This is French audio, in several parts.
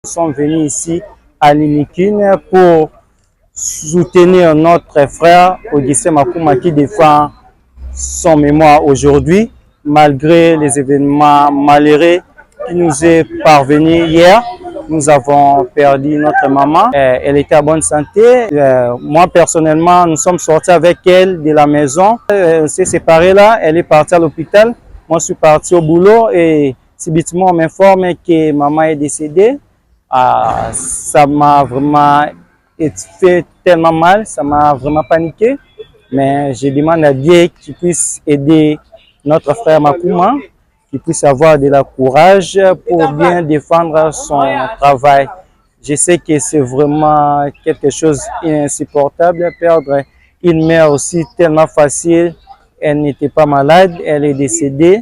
Nous sommes venus ici à Linikine pour soutenir notre frère Augustin Makouma qui défend son mémoire aujourd'hui, malgré les événements malheureux qui nous est parvenus hier. Nous avons perdu notre maman. Elle était en bonne santé. Moi, personnellement, nous sommes sortis avec elle de la maison. On s'est séparés là. Elle est partie à l'hôpital. Moi, je suis parti au boulot et subitement, on m'informe que maman est décédée. Ça m'a vraiment fait tellement mal. Ça m'a vraiment paniqué. Mais je demande à Dieu qu'il puisse aider notre frère Makouma, qu'il puisse avoir de la courage pour bien défendre son travail. Je sais que c'est vraiment quelque chose d'insupportable, perdre une mère aussi tellement facile. Elle n'était pas malade, elle est décédée.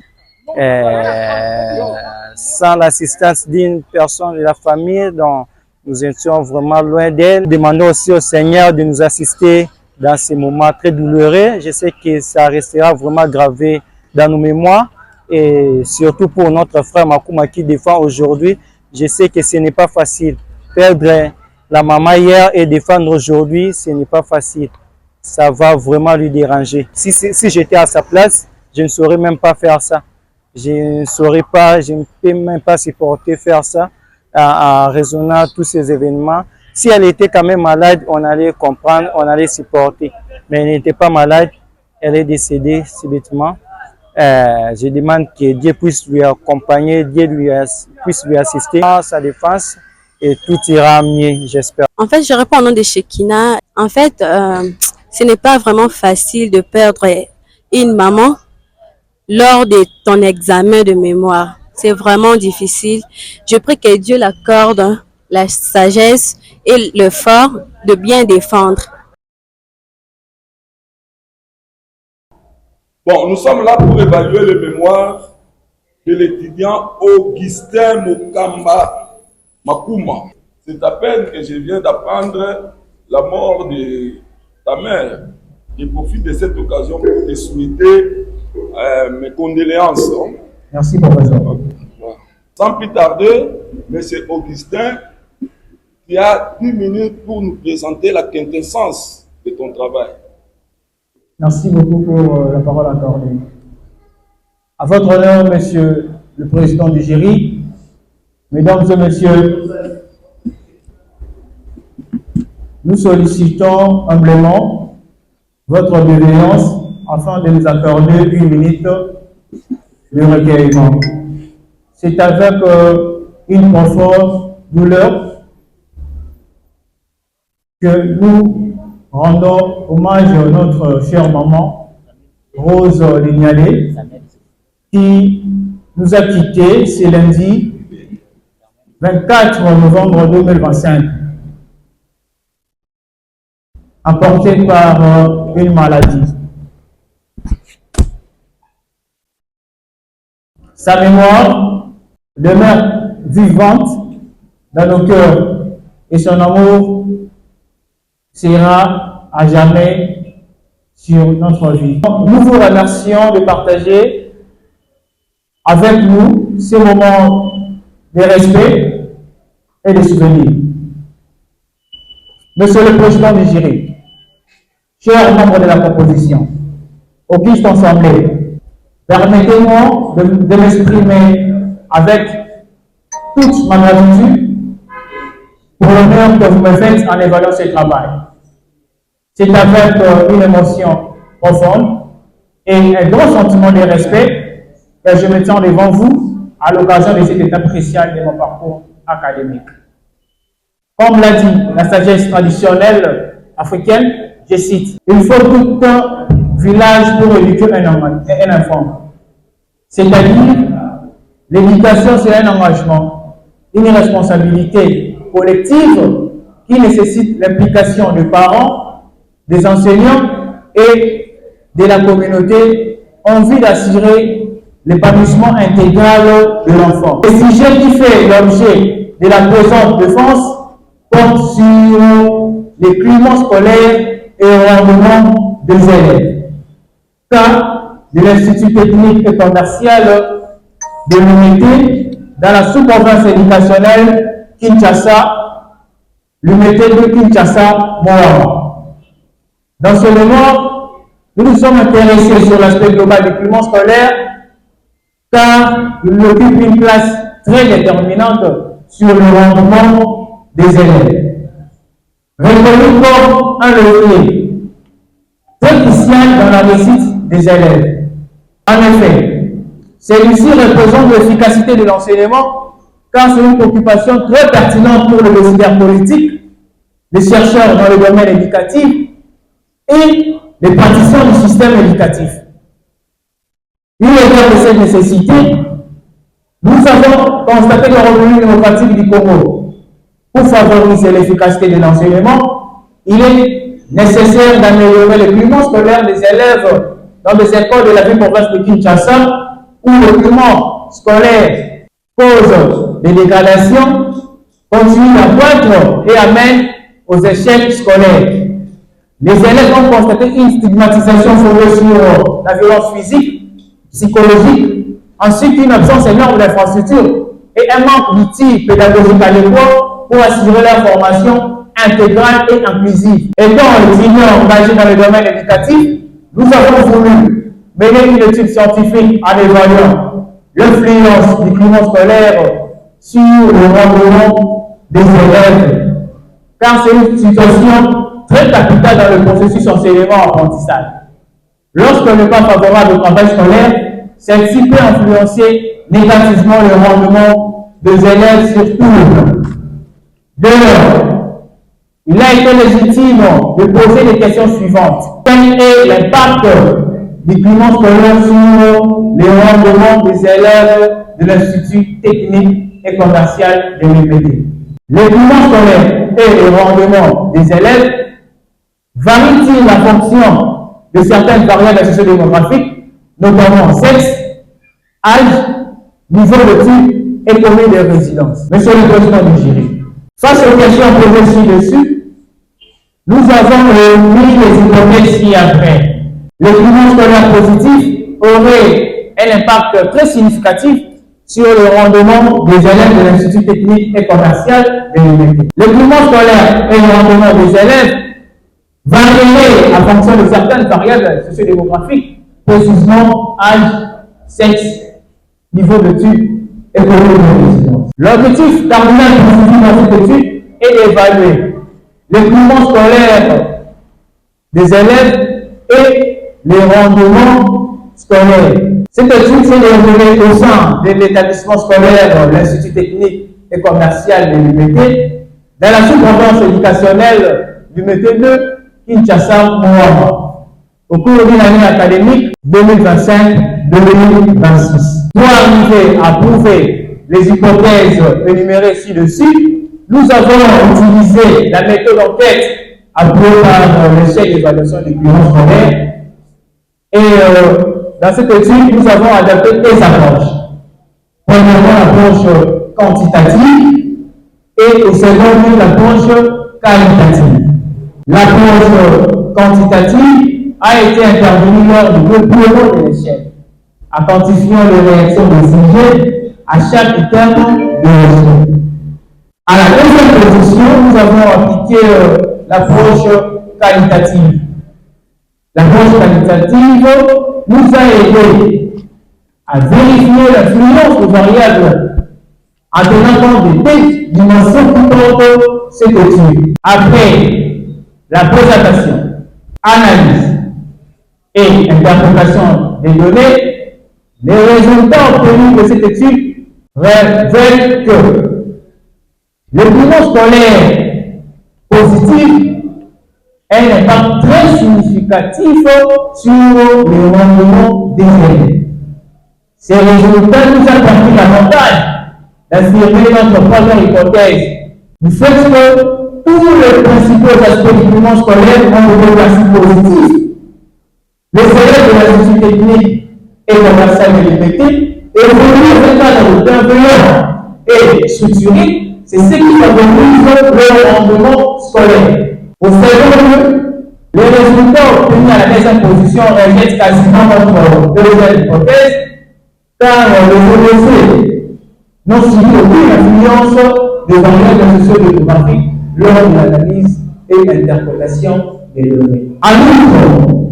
Sans l'assistance d'une personne de la famille, donc nous étions vraiment loin d'elle. Demandons aussi au Seigneur de nous assister dans ces moments très douloureux. Je sais que ça restera vraiment gravé dans nos mémoires et surtout pour notre frère Makouma qui défend aujourd'hui. Je sais que ce n'est pas facile. Perdre la maman hier et défendre aujourd'hui, ce n'est pas facile. Ça va vraiment lui déranger. Si j'étais à sa place, je ne saurais même pas faire ça. Je ne peux même pas supporter faire ça en raisonnant tous ces événements. Si elle était quand même malade, on allait comprendre, on allait supporter. Mais elle n'était pas malade, elle est décédée subitement. Je demande que Dieu puisse lui accompagner, Dieu puisse lui assister à sa défense et tout ira mieux, j'espère. En fait, je réponds au nom de Shekina. En fait, ce n'est pas vraiment facile de perdre une maman lors de ton examen de mémoire. C'est vraiment difficile. Je prie que Dieu l'accorde la sagesse et le fort de bien défendre. Bon, nous sommes là pour évaluer le mémoire de l'étudiant Augustin Mokamba Makouma. C'est à peine que je viens d'apprendre la mort de ta mère. Je profite de cette occasion pour te souhaiter mes condoléances. Merci, professeur. Sans plus tarder, M. Augustin, tu as 10 minutes pour nous présenter la quintessence de ton travail. Merci beaucoup pour la parole accordée. À votre honneur, Monsieur le Président du jury, Mesdames et Messieurs, nous sollicitons humblement votre bienveillance afin de nous accorder 1 minute de recueillement. C'est avec une profonde douleur que nous rendons hommage à notre chère maman, Rose Lignalé, qui nous a quittés ce lundi 24 novembre 2025, emportée par une maladie. Sa mémoire demeure vivante dans nos cœurs et son amour sera à jamais sur notre vie. Nous vous remercions de partager avec nous ces moments de respect et de souvenir. Monsieur le Président du jury, chers membres de la proposition, auguste assemblée, permettez-moi de m'exprimer avec toute ma gratitude pour l'honneur que vous me faites en évaluant ce travail. C'est avec une émotion profonde et un grand sentiment de respect que je me tiens devant vous à l'occasion de cette étape cruciale de mon parcours académique. Comme l'a dit la sagesse traditionnelle africaine, je cite, « Il faut tout un village pour éduquer un enfant. » C'est-à-dire, l'éducation, c'est un engagement, une responsabilité collective qui nécessite l'implication des parents, des enseignants et de la communauté en vue d'assurer l'épanouissement intégral de l'enfant. Le sujet qui fait l'objet de la présente défense porte sur les climats scolaires et le rendement des élèves. Cas de l'Institut technique et commercial de l'unité dans la sous-province éducationnelle Kinshasa, l'unité de Kinshasa-Moama. Dans ce mémoire, nous nous sommes intéressés sur l'aspect global du climat scolaire car il occupe une place très déterminante sur le rendement des élèves. Reconnu comme un levier très crucial dans la réussite des élèves. En effet, celui-ci représente l'efficacité de l'enseignement car c'est une préoccupation très pertinente pour le décideur politique, les chercheurs dans le domaine éducatif et les praticiens du système éducatif. Il est vrai de cette nécessité, nous avons constaté le revenu démocratique du Congo. Pour favoriser l'efficacité de l'enseignement, il est nécessaire d'améliorer le climat scolaire des élèves dans des écoles de la ville-province de Kinshasa, où le climat scolaire cause des dégradations, continue à poindre et amène aux échecs scolaires. Les élèves ont constaté une stigmatisation fondée sur la violence physique, psychologique, ainsi qu'une absence énorme d'infrastructures et un manque d'outils pédagogiques adéquats pour assurer leur formation intégrale et inclusive. Étant étudiants engagés dans le domaine éducatif, nous avons voulu mener une étude scientifique en évaluant l'influence du climat scolaire sur le rendement des élèves, car c'est une situation très capitale dans le processus enseignement-apprentissage. Lorsqu'on n'est pas favorable au travail scolaire, celle-ci peut influencer négativement le rendement des élèves sur tout le plan. D'ailleurs, il a été légitime de poser les questions suivantes. Quel est l'impact du climat scolaire sur les rendements des élèves de l'Institut technique et commercial de l'UPD? Le climat scolaire et le rendement des élèves varient-ils la fonction de certaines variables socio-démographiques, notamment sexe, âge, niveau d'études et commune de résidence? Monsieur le Président du jury, face aux questions posées ci-dessus, nous avons mis les hypothèses ci-après. Le climat scolaire positif aurait un impact très significatif sur le rendement des élèves de l'Institut technique et commercial de l'UPD. Le climat scolaire et le rendement des élèves varierait en fonction de certaines variables socio-démographiques, précisément âge, sexe, niveau d'études et commune de résidence. L'objectif cardinal dans cette étude est d'évaluer le climat scolaire des élèves et les rendements scolaires. Cette étude s'est déroulée au sein de l'établissement scolaire, l'Institut technique et commercial de l'UPD, dans la sous-province éducationnelle du métier de Kinshasa-Moama, au cours d'une année académique 2025-2026. Pour arriver à prouver les hypothèses énumérées ci-dessus, nous avons utilisé la méthode d'enquête appelée par l'échelle d'évaluation du climat scolaire. Et dans cette étude, nous avons adapté deux approches. Premièrement, l'approche quantitative et au second lieu, l'approche qualitative. L'approche quantitative a été intervenue lors du déploiement de l'échelle, en quantifiant les réactions des sujets à chaque terme de l'échelle. À la deuxième position, nous avons appliqué l'approche qualitative. L'approche qualitative nous a aidé à vérifier l'influence des variables en tenant compte des dimensions qui portent cette étude. Après la présentation, analyse et interprétation des données, les résultats obtenus de cette étude révèlent que le climat scolaire positif a un impact très significatif sur le rendement des élèves. Ces résultats nous ont permis davantage d'affirmer notre première hypothèse du fait que tous les principaux aspects du climat scolaire ont une place positive. Les élèves de l'Institut technique et commercial de l'UPD évoluent dans un cadre bienveillant et structuré. C'est ce qui favorise le rendement scolaire. Au second lieu, les résultats obtenus à la deuxième position rejettent quasiment notre deuxième hypothèse, car les ODC n'ont subi aucune influence des enjeux sociodémographiques lors de l'analyse et l'interprétation des données. En outre,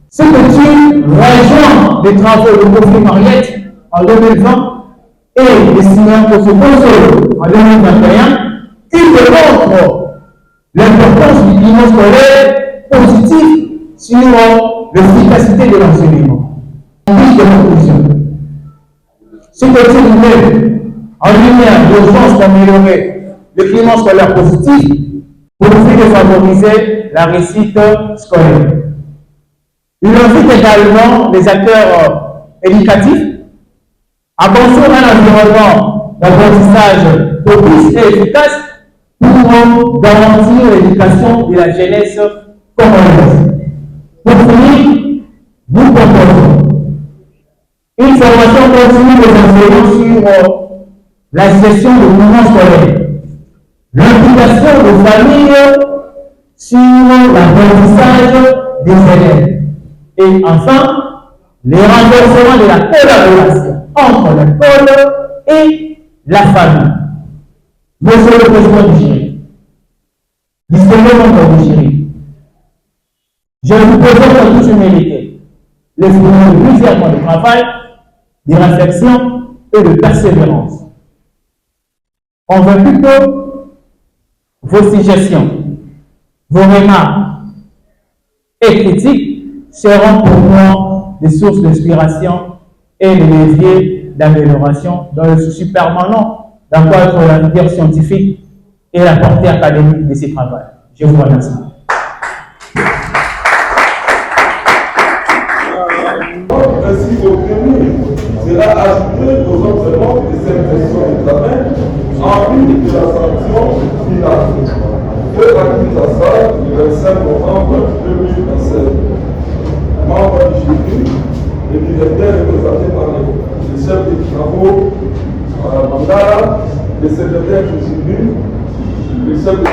cette étude rejoint les travaux de Kofi Mariette en 2020 et des signaux pour ce conso en 2021 qui démontrent l'importance du climat scolaire positif sur l'efficacité de l'enseignement. En plus de conclusion, cette étude met en lumière l'urgence d'améliorer le climat scolaire positif pour le fait de favoriser la réussite scolaire. Il invite également les acteurs éducatifs à construire un environnement d'apprentissage propice et efficace pour garantir l'éducation de la jeunesse congolaise. Pour finir, nous proposons une formation continue des enseignants sur la gestion du mouvement scolaire, l'implication des familles sur l'apprentissage des élèves et enfin le renforcement de la collaboration entre l'école et la famille. Monsieur le Président du jury, distingué membre du jury, je vous présente en toute humilité les fruits de plusieurs mois de travail, de réflexion et de persévérance. On veut plutôt vos suggestions, vos remarques et critiques seront pour moi des sources d'inspiration et des leviers d'amélioration dans le souci permanent d'accroître la rigueur scientifique et la portée académique de ces travaux. Je vous remercie. Ainsi obtenu sera ajouté aux enseignements de cette question d'examen en vue de la sanction finale. Que acquis à ça le 25 novembre 2016. Membre du jury, le directeur représenté par le chef des travaux Mandala, le secrétaire du jury, le chef de...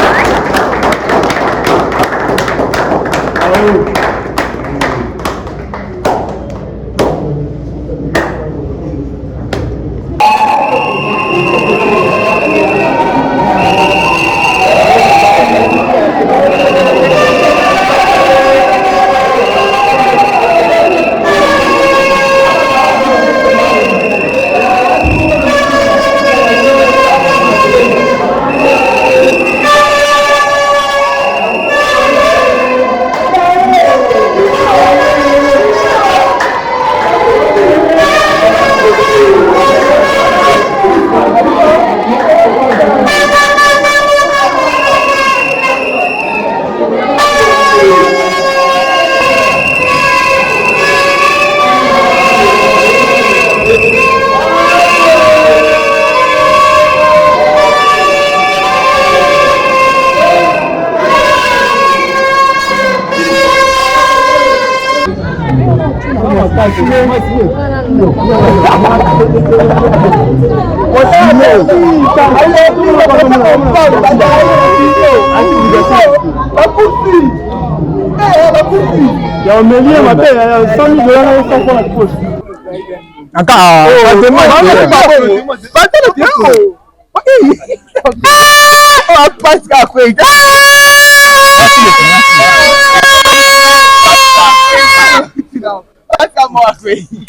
Não, vai ficar mal assim.